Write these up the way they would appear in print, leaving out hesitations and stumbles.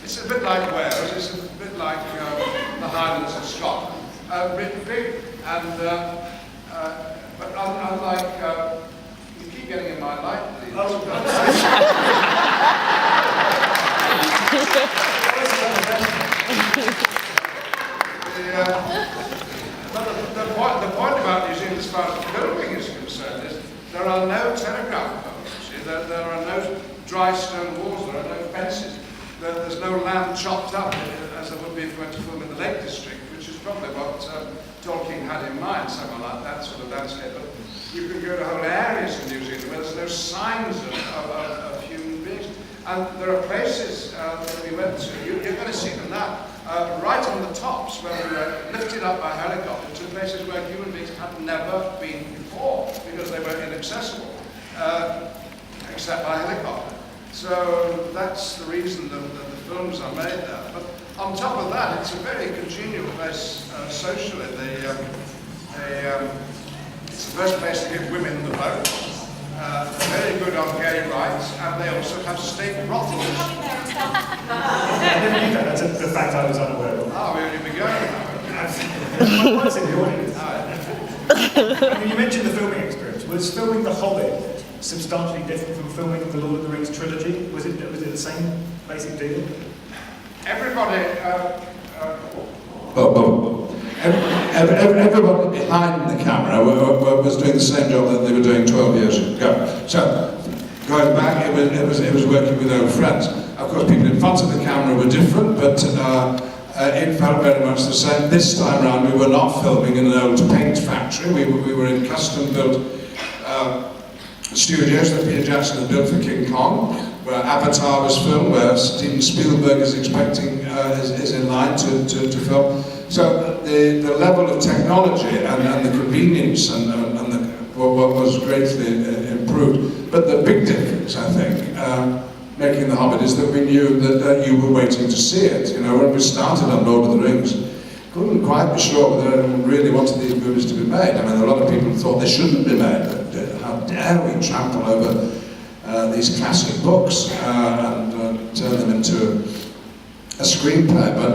It's a bit like Wales, it's a bit like the Highlands of Scotland. Big and, but unlike, you keep getting in my light, please. The point about New Zealand as far as filming is concerned is there are no telegraph poles, there are no dry stone walls, there are no fences, there's no land chopped up as there would be if we went to film in the Lake District, which is probably what Tolkien had in mind, something like that sort of landscape. But you can go to whole areas in New Zealand where there's no signs of human beings. And there are places that we went to, you're going to see them now, right on the tops where we were lifted up by helicopter to places where human beings had never been before because they were inaccessible, except by helicopter. So that's the reason that the films are made there. But on top of that, it's a very congenial place socially. It's the first place to give women the vote. Very good on gay rights, and they also have state brothels. I never knew that. That's the fact I was unaware of. Oh, we only begun. What's in the audience? I mean, you mentioned the filming experience. Was filming The Hobbit substantially different from filming the Lord of the Rings trilogy? Was it the same basic deal? Everybody. Everybody behind the camera was doing the same job that they were doing 12 years ago. So, going back, it was working with old friends. Of course, people in front of the camera were different, but it felt very much the same. This time around, we were not filming in an old paint factory. We were in custom-built studios that Peter Jackson had built for King Kong, where Avatar was filmed, where Steven Spielberg is is in line to film. So the level of technology and the convenience was greatly improved. But the big difference, I think, making The Hobbit, is that we knew that you were waiting to see it. You know, when we started on Lord of the Rings, couldn't quite be sure whether anyone really wanted these movies to be made. I mean, a lot of people thought they shouldn't be made. How dare we trample over these classic books and turn them into a screenplay. But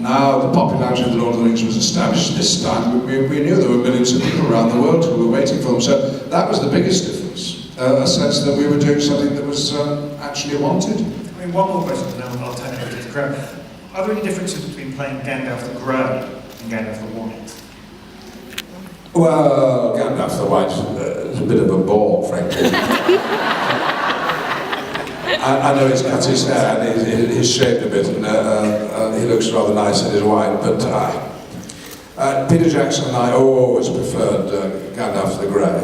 now the popularity of The Lord of the Rings was established this time. We knew there were millions of people around the world who were waiting for them. So that was the biggest difference, a sense that we were doing something that was actually wanted. I mean, one more question, and then I'll turn it over to the crowd. Are there any differences between playing Gandalf the Grey and Gandalf the White? Well, Gandalf the White is a bit of a bore, frankly. I know he's cut his hair and he's shaved a bit, and he looks rather nice in his white, but Peter Jackson and I always preferred Gandalf the Grey.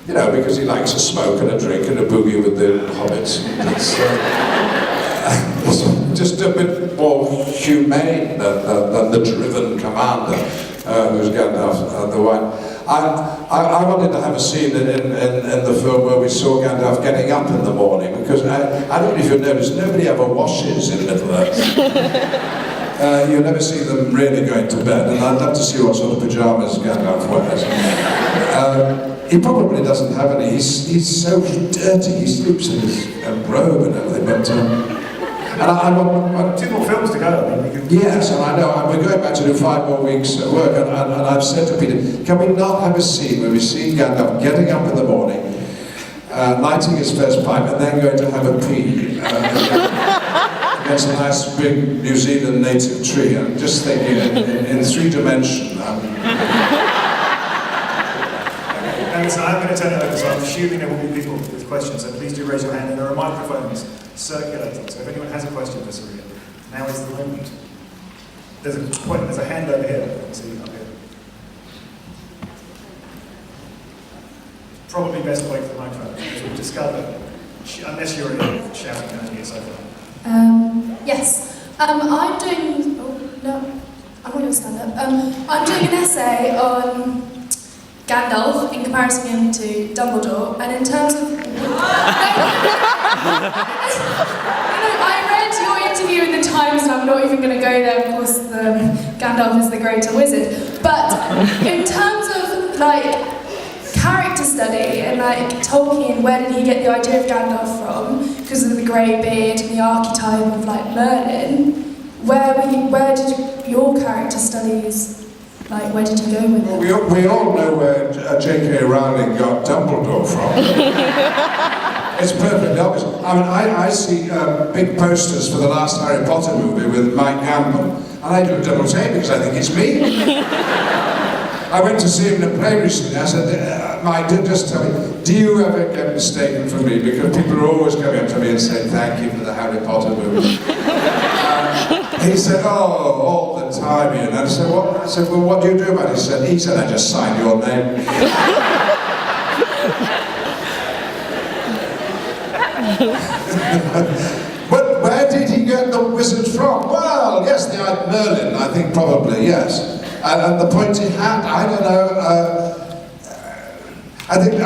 You know, because he likes a smoke and a drink and a boogie with the hobbits. It's just a bit more humane than the driven commander who's Gandalf the White. I wanted to have a scene in the film where we saw Gandalf getting up in the morning, because I don't know if you've noticed, nobody ever washes in Middle-earth. You never see them really going to bed, and I'd love to see what sort of pyjamas Gandalf wears. He probably doesn't have any. He's so dirty. He sleeps in his robe and everything. But and I want 2 more films to go. I mean, yes, and I know we're going back to do 5 more weeks at work. And I've said to Peter, can we not have a scene where we see Gandalf getting up in the morning, lighting his first pipe, and then going to have a pee against a nice big New Zealand native tree? I'm just thinking in 3 dimensions. So I'm going to turn it over, so I'm assuming there will be people with questions, so please do raise your hand, and there are microphones circulating, so if anyone has a question for Sir Ian, now is the moment. There's a hand over here, I can see up here. Probably best to wait for the microphone, because we've discovered, unless you're shouting down here so far. Yes, I'm doing, oh no, I'm not going to stand up. I'm doing an essay on Gandalf in comparison to Dumbledore, and in terms of I read your interview in the Times, and I'm not even going to go there. Of course, Gandalf is the greater wizard, but in terms of like character study, and like Tolkien, where did he get the idea of Gandalf from? Because of the grey beard and the archetype of like Merlin. Where did your character studies, like where did you go with it? Well, we all know where J.K. Rowling got Dumbledore from. It's perfectly obvious. I mean, I see big posters for the last Harry Potter movie with Mike Gambon, and I do a double take because I think it's me. I went to see him in a play recently. I said, Mike, just tell me, do you ever get mistaken for me? Because people are always coming up to me and saying, thank you for the Harry Potter movie. He said, oh, all the time, Ian. And I said, what? I said, well, what do you do about it? He said, I just signed your name. But where did he get the wizard from? Well, yes, the Merlin, I think probably, yes. And the pointy hat, I don't know. I think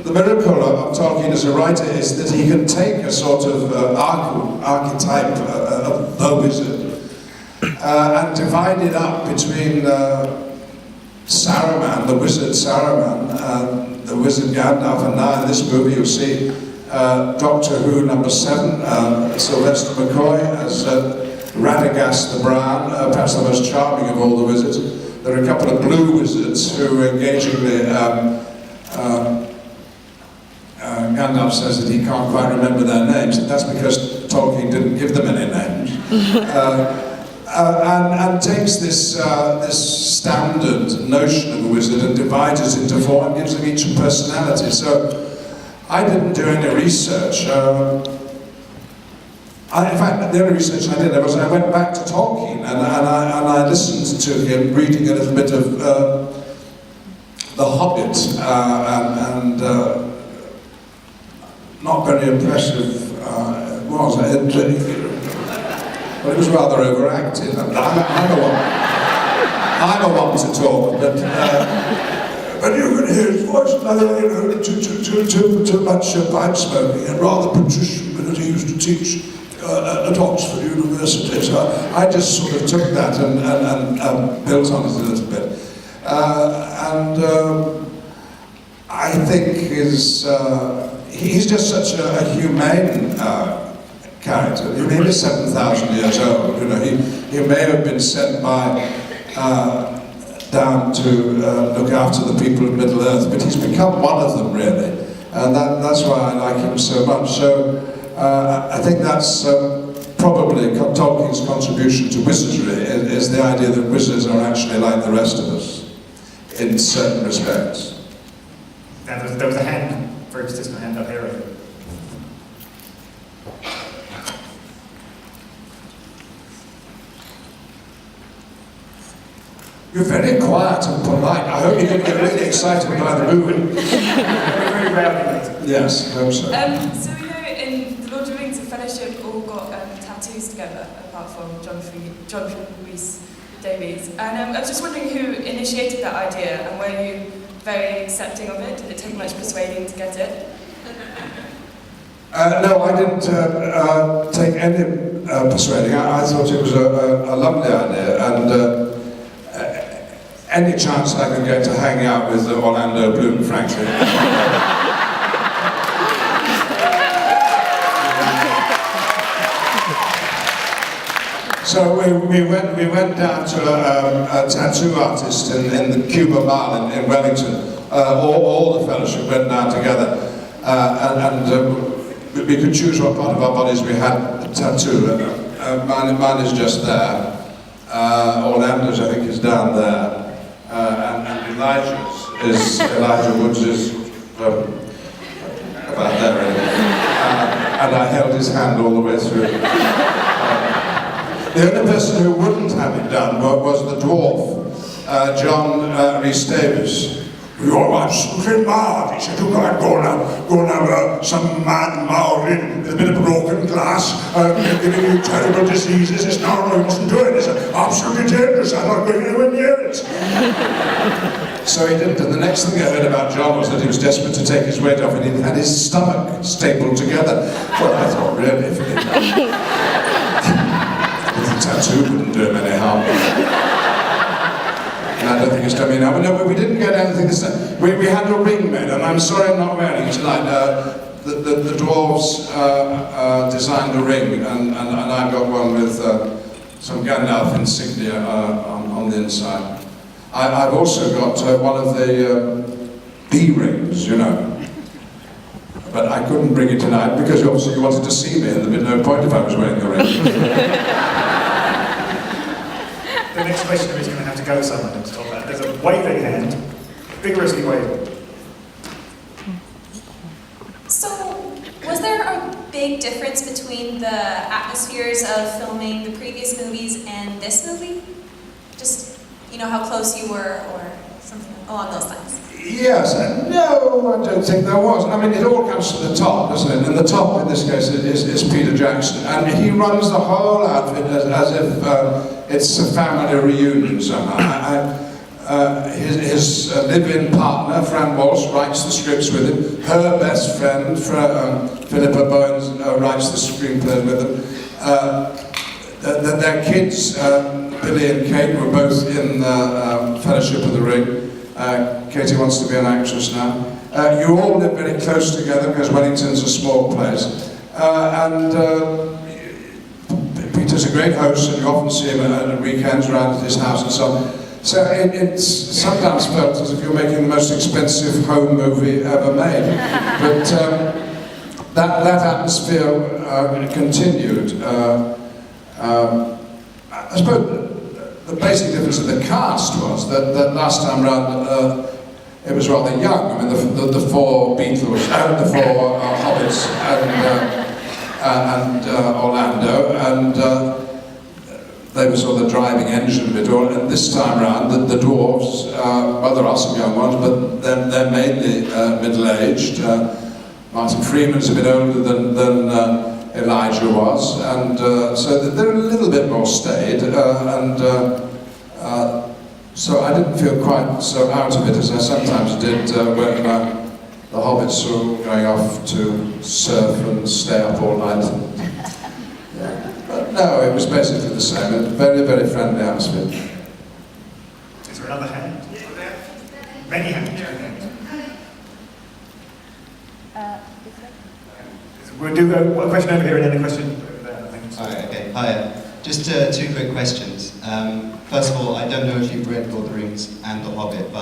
the miracle of Tolkien as a writer is that he can take a sort of archetype of the wizard and divide it up between Saruman, the wizard Saruman, and the wizard Gandalf, and now in this movie you'll see Doctor Who #7, Sylvester McCoy as Radagast the Brown, perhaps the most charming of all the wizards. There are a couple of blue wizards who engagingly Gandalf says that he can't quite remember their names, and that's because Tolkien didn't give them any names. And takes this standard notion of a wizard and divides it into four and gives them each a personality. So I didn't do any research. In fact, the only research I did was I went back to Tolkien and I listened to him reading a little bit of The Hobbit and not very impressive it was. Well, it was rather overacted. I'm a one to talk, but you can hear his voice, too much pipe smoking and rather patrician because he used to teach at Oxford University. So I just sort of took that and built on it a little bit. I think he's just such a humane character. He may be 7,000 years old. You know, he may have been sent by down to look after the people of Middle Earth, but he's become one of them really, and that's why I like him so much. So I think that's probably Tolkien's contribution to wizardry is the idea that wizards are actually like the rest of us in certain respects. Now, there was a hand, very persistent hand up here. You're very quiet and polite. I hope you didn't get really excited by the movie. Very rarely. Yes, I hope so. So we know in the Lord of the Rings, the Fellowship all got tattoos together, apart from Jonathan Rhys Davies. And I was just wondering who initiated that idea, and were you very accepting of it? Did it take much persuading to get it? No, I didn't take any persuading. I thought it was a lovely idea, and any chance I could get to hang out with Orlando Bloom, frankly. So we went down to a tattoo artist in the Cuba Mall in Wellington. All the fellowship went down together, and we could choose what part of our bodies we had a tattoo. Mine is just there. Orlando's, I think, is down there. And Elijah Woods is about there, really. And I held his hand all the way through. The only person who wouldn't have it done was the dwarf, John Rhys Davies. You're absolutely mad. He said, you can't go and have some mad Maori with a bit of broken glass giving you terrible diseases. It's no, you mustn't do it. It's absolutely dangerous. I'm not going anywhere near it. So he didn't, and the next thing I heard about John was that he was desperate to take his weight off and he had his stomach stapled together. Well, I thought, really, if he the tattoo wouldn't do him any harm. And I don't think it's done me now. But no, but we didn't get anything this time. We had a ring made, and I'm sorry I'm not wearing it tonight. The dwarves designed a ring, and I got one with some Gandalf insignia on the inside. I've also got one of the E-rings, you know. But I couldn't bring it tonight because obviously you wanted to see me, and there'd be no point if I was wearing the ring. The next questioner is going to have to go somewhere to stop that. There's a waving hand, vigorously waving. So, was there a big difference between the atmospheres of filming the previous movies and this movie? Just, you know, how close you were or something along those lines? Yes, no, I don't think there was. I mean, it all comes to the top, doesn't it? And the top in this case is Peter Jackson. And he runs the whole outfit as if it's a family reunion somehow. His live-in partner, Fran Walsh, writes the scripts with him. Her best friend, Philippa Bones, writes the screenplay with them. Their kids, Billy and Kate, were both in the Fellowship of the Ring. Katie wants to be an actress now. You all live very close together because Wellington's a small place. Peter's a great host, and you often see him at weekends around at his house and so on. So it's sometimes felt as if you're making the most expensive home movie ever made. But that atmosphere continued. I suppose the basic difference of the cast was that last time round it was rather young. I mean, the four Beatles, the four Hobbits, and Orlando, and they were sort of the driving engine of it all. And this time round, the dwarves, well, there are some young ones, but they're mainly middle-aged. Martin Freeman's a bit older than Elijah was, and so they're a little bit more staid, so I didn't feel quite so out of it as I sometimes did when the hobbits were going off to surf and stay up all night. Yeah. But no, it was basically the same. A very, very friendly atmosphere. Is there another hand? Many hands. We'll do a question over here and then a question over there, I think. Hi, okay. Hi. Just two quick questions. First of all, I don't know if you've read Lord of the Rings and The Hobbit, but